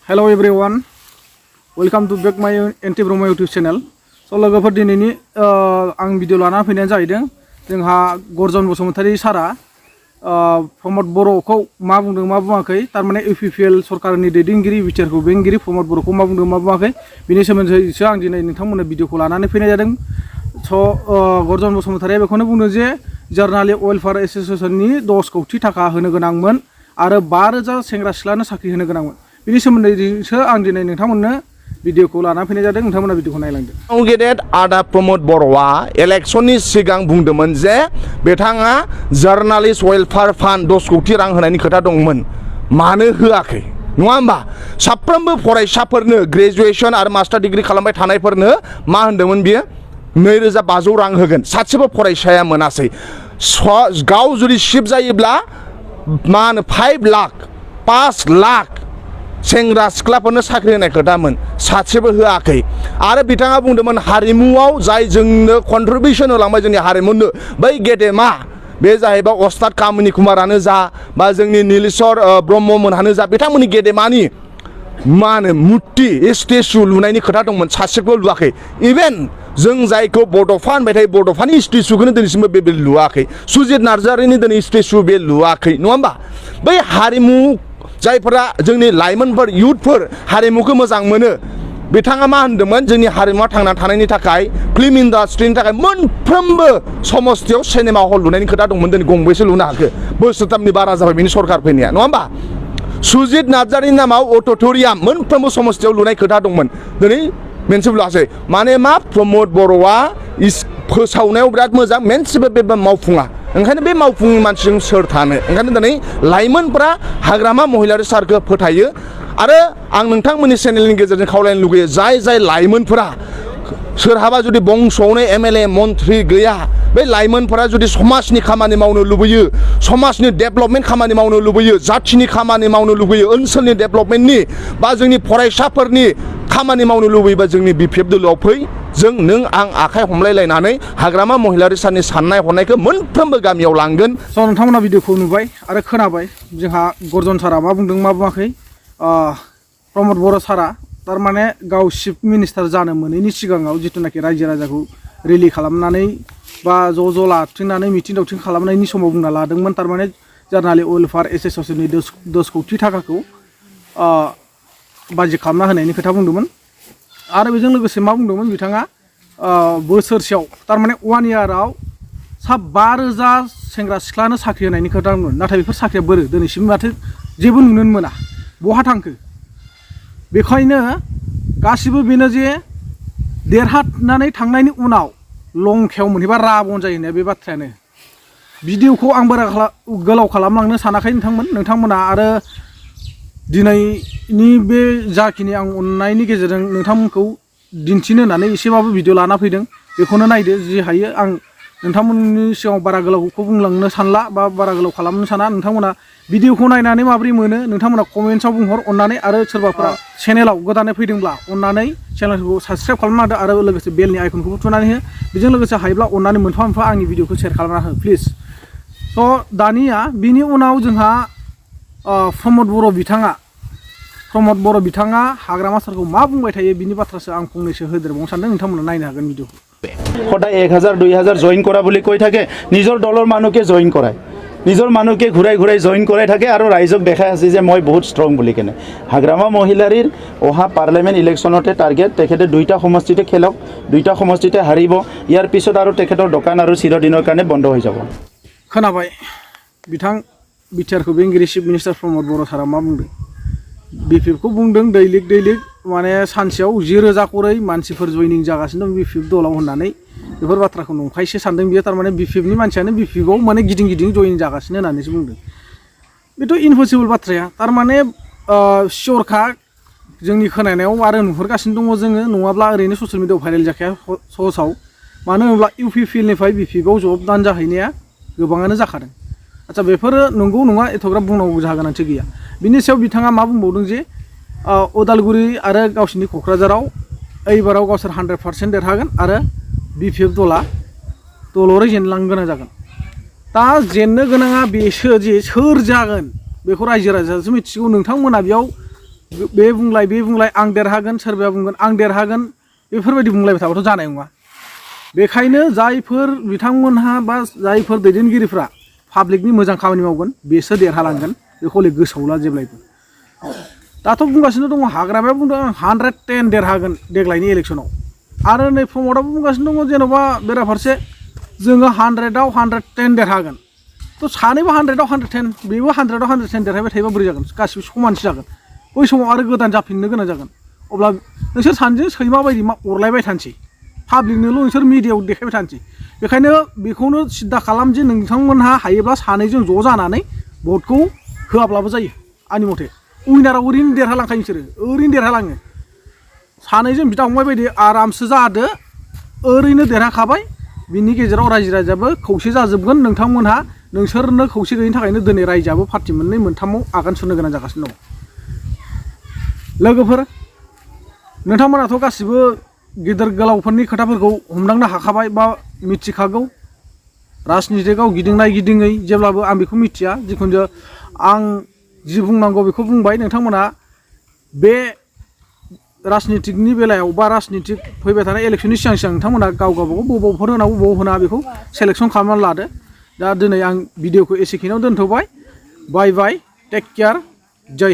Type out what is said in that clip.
Hello everyone, welcome to back my Brahma YouTube channel. So लोगोफोर दिनैनि आं video लाना फैनायानो जाहैदों जोंहा गर्जन बसुमतारी सारा प्रमद बर'खौ मा बुंदों मा बुङाखै थारमाने इउपिपिएल सरकारनि दैदेनगिरि बिटिआरखौ बेंगिरि प्रमद बर'खौ मा बुंदों मा बुङाखै बिनि सोमोन्दैसो आं दिनै नोंथांमोननो भिडिअखौ लानानै फैनाय जादों। गर्जन बसुमतारीया बेखौनो बुंदों जे जार्नालिस्ट वेलफेयार एसोसिएशननि 10 कोटी थाखा होनो गोनांमोन आरो 5,000 सेंग्रा सिख्लानो साख्रि होनो गोनांमोन। बिनि सोमोन्दैसो आं दिनै नोंथांमोननो भिडिअखौ लाना फैनाय जादों। नोंथांमोना भिडिअखौ नायलांदो। गेदेर आदा प्रमद बर'आ इलेक्शननि सिगां बुंदोंमोन जे बिथाङा जार्नालिस्ट वेलफेयार फान्ड 10 कोटी रां होनायनि खोथा दंमोन, मानो होआखै नङा होमबा? साफ्रोमबो फरायसाफोरनो ग्रेजुएशन आरो मास्टार डिग्री खालामबाय थानायफोरनो मा होनदोंमोन बियो 2,500 रां होगोन, सासेबो फरायसाया मोनासै। गाव जुदि शिफ्ट जायोब्ला मा होनो 5 लाख 5 लाख सेंग्रा सिख्लाफोरनो साख्रि होनाय खोथामोन, सासेबो होआखै। आरो बिथाङा बुंदोंमोन हारिमुआव जाय जोंनो कन्ट्रिबिउसन होलांबाय जोंनि हारिमुनो बै गेदेमा बे जाहैबाय अस्ताद कामिनी कुमारानो जा बा जोंनि नीलेश्वर ब्रह्ममोनहानो जा बिथांमोननि गेदेमानि मा होनो मुर्ति स्टेचु लुनायनि खोथा दंमोन, सासेबो लुआखै। इभेन जों जायखौ बड'फा होनबाय थायो बड'फानि स्टेचुखौनो दिनैसिमबो बे लुआखै। सुजित नार्जारिनि दिनै स्टेचु बे लुआखै नङा होमबा? बै हारिमु जायफोरा जोंनि लाइमोनफोर इयुथफोर हारिमुखौ मोजां मोनो बिथाङा मा होनदोंमोन जोंनि हारिमुआ थांना थानायनि थाखाय फिल्म इन्डास्ट्रिनि थाखाय मोनफ्रोमबो समस्थियाव सिनेमा हल लुनायनि खोथा दंमोन, दिनै गंबेसे लुनो हाखो? बोसोरथामनि बारा जाबाय बिनि सरकार फैनाया नङा होमबा? सुजित नार्जारिनि नामाव अडिट'रियाम मोनफ्रोमबो समस्थियाव लुनाय खोथा दंमोन, दिनै मोनसेबो लुआसै। माने मा प्रमद बर'आ फोसावनायाव बिराद मोजां, मोनसेबो बे मावफुङा। ओंखायनो बे मावफुंनि मानसिजों सोर थानो? ओंखायनो दिनै लाइमोनफोरा हाग्रामा महिलारि सारखौ फोथायो। आरो आं नोंथांमोननि चेनेलनि गेजेरजों खावलायनो लुगैयो जाय लाइमोनफोरा सोरहाबा जुदि बंस'आवनो एमएलए मन्त्रि गैया, बे लाइमोनफोरा जुदि समाजनि खामानि मावनो लुबैयो, समाजनि डेभेलपमेन्ट खामानि मावनो लुबैयो, जाथिनि खामानि मावनो लुबैयो, ओनसोलनि डेभेलपमेन्टनि बा जोंनि फरायसाफोरनि खामानि मावनो लुबैयोबा जोंनि बिपिएफ दोलोआव फै। जों नों आं आखाइ हमलायलायनानै हाग्रामा महिलारि सारनि साननाय हनायखौ मोनफ्रोमबो गामियाव लांगोन। स' नोंथांमोना भिडिअखौ नुबाय आरो खोनाबाय जोंहा गर्जन सारा मा बुंदों मा बुङाखै। प्रमद बर' सारा थारमाने गाव चिफ मिनिस्टार जानो मोनैनि सिगाङाव जिथुनाखि रायजो राजाखौ रेलि खालामनानै बा ज' लाथिंनानै मिथिं दावथिं खालामनायनि समाव बुंना लादोंमोन थारमाने जार्नालिस्ट वेलफेयार एसोसिएशननि 10 कोटी थाखाखौ बाजेट खालामना होनायनि खोथा बुंदोंमोन। आरो बेजों लोगोसे मा बुंदोंमोन बिथाङा बोसोरसेयाव थारमाने 1 इयाराव 5,000 सेंग्रा सिख्लानो साख्रि होनायनि खोथा बुंदोंमोन। नाथाय बेफोर साख्रिया बोरो दिनैसिम माथो जेबो नुनोनो मोना, बहा थांखो? बेखायनो गासिबो बेनो जे देरहानानै थांनायनि उनाव लंखायाव मोनहैबा राबन जायो होननाया बे बाथ्रायानो। भिडिअखौ आं बारा गोलाव खालामलांनो सानाखै नोंथांमोना आरो दिनैनि बे जाखिनि आं अननायनि गेजेरजों नोंथांमोनखौ दिन्थिनो होननानै एसेबाबो भिडिअ लाना फैदों, बेखौनो नायदो जि हायो। आं नोंथांमोननि सिगाङाव बारा गोलावखौ बुंलांनो सानला बा बारा गोलाव खालामनो साना। नोंथांमोना भिडिअखौ नायनानै माबोरै मोनो नोंथांमोना कमेन्ट्सआव बुंहर अननानै। आरो सोरबाफोरा चेनेलाव गोदानै फैदोंब्ला अननानै चेनेलखौ साबस्क्राइब खालामना होदो आरो लोगोसे बेलनि आइकनखौबो थुनानै हो। बेजों लोगोसे हायोब्ला अननानै मोनफा मोनफा आंनि भिडिअखौ शेयार खालामना हो प्लिज। स' दानिया बिनि उनाव जोंहा प्रमद बर' बिथाङा हाग्रामा सारखौ मा बुंबाय थायो बिनि बाथ्रासो आं फंनैसो होदेरबावनो सानदों। नोंथांमोना नायनो हागोन भिडिअखौ। সদায় 1,000 2,000 জইন কৰা বুলি কৈ থাকে, নিজৰ দলৰ মানুহকে জইন কৰায়, নিজৰ মানুহকে ঘূৰাই জইন কৰাই থাকে আৰু ৰাইজক দেখাই আছে যে মই বহুত ষ্ট্ৰং বুলি কেনে। হাগ্ৰামা মহিলাৰীৰ অহা পাৰ্লিয়ামেণ্ট ইলেকশ্যনতে টাৰ্গেট, তেখেতে 2টা সমষ্টিতে খেলক, 2টা সমষ্টিতে হাৰিব। ইয়াৰ পিছত আৰু তেখেতৰ দোকান আৰু চিৰদিনৰ কাৰণে বন্ধ হৈ যাব। खोनाबाय बिथां बिटिआरखौ बेंगिरि चिफ मिनिस्टार प्रमद बर' सारा मा बुंदों? बिपिएफखौ बुंदों दैलिग माने सानसेयाव 10,000 करै मानसिफोर जइनिं जागासिनो दं बिपिएफ दलाव होननानै। बेफोर बाथ्राखौ नंखायसो सानदों बियो, थारमाने बिपिएफनि मानसियानो बिपिएफआव माने गिदिं जइन जागासिनो होननानैसो बुंदों। बेथ' इम्पसिबल बाथ्राया, थारमाने सियरखा जोंनि खोनानायाव आरो नुहुरगासिनो दङ जोङो, नङाब्ला ओरैनो ससियेल मिडियाआव भाइरेल जाखाया सहसाव। मानो होनोब्ला इउपिपिएलनिफ्राय बिपिएफआव जब दान जाहैनाया गोबाङानो जाखादों। आच्चा बेफोरो नंगौ नङा एथ'ग्राब बुंनांगौ जाहा गोनांथि गैया। बिनि सायाव बिथाङा मा बुंबावदों जे उदालगुरि आरो गावसिनि क'क्राझाराव एइबाराव गावसोर 100% देरहागोन आरो बिपिएफ दला दलरै जेनलांनो गोनां जागोन। दा जेननो गोनाङा बेसो जे सोर जागोन बेखौ रायजो राजायासो मिथिगौ। नोंथांमोना बेयाव बे बुंलाय आं देरहागोन सोरबाया बुंगोन आं देरहागोन बेफोरबायदि बुंलायबाय थाबाथ' जानाय नङा बेखायनो जायफोर बिथांमोनहा बा जायफोर दैदेनगिरिफ्रा पाब्लिकनि मोजां खामानि मावगोन बेसो देरहालांगोन बेखौ हले गोसोआव ला जेब्लायबो दाथ' बुंगासिनो दङ हाग्रामाया बुंदों 110 देरहागोन देग्लायनि इलेक्सनाव आरो नै प्रमदआबो बुंगासिनो दङ जेन'बा बेराफारसे जोङो 100आव 110 देरहागोन थ' सानैबो 100आव 110 बेबो 100आव 110 देरहाबाय थायोबा बोरै जागोन गासिबो समानसो जागोन बै समाव आरो गोदान जाफिननो गोनां जागोन अब्ला नोंसोर सानैजों सैमा बायदि अरलायबाय थानोसै पाब्लिकनोल' नोंसोर मिडियायाव देखायबाय थानोसै बेखायनो बेखौनो सिद्दा खालाम जे नोंथांमोनहा हायोब्ला सानैजों ज' जानानै भटखौ होआब्लाबो जायो आंनि मथे उइनाराव ओरैनो देरहालांखायो नोंसोरो ओरैनो देरहालाङो सानैजों बिदा फंबाय बायदि आरामसो जादो ओरैनो देरहाखाबाय बिनि गेजेराव रायजो राजायाबो खौसे जाजोबगोन नोंथांमोनहा नोंसोरनो खौसे गैयिनि थाखायनो दिनै रायजोआबो पार्टि मोननै मोनथामाव आगान सुरनो गोनां जागासिनो दं लोगोफोर नोंथांमोनाथ' गासिबो गिदिर गोलावफोरनि खोथाफोरखौ हमदांनो हाखाबाय बा मिथिखागौ राजनितिकआव गिदिंनाय गिदिङै जेब्लाबो आं बेखौ मिथिया जिखुनु जाया आं जि बुंनांगौ बेखौ बुंबाय नोंथांमोना बे राजनितिकनि बेलायाव बा राजनितिक फैबाय थानाय इलेक्सननि सिगां नोंथांमोना गाव गावबागाव बबावफोर होनांगौ बबाव होनाङा बेखौ सेलेक्सन खालामनानै लादो दा दिनै आं भिडिअखौ एसेखिनियाव दोनथ'बाय बाय बाय टेक केयार जय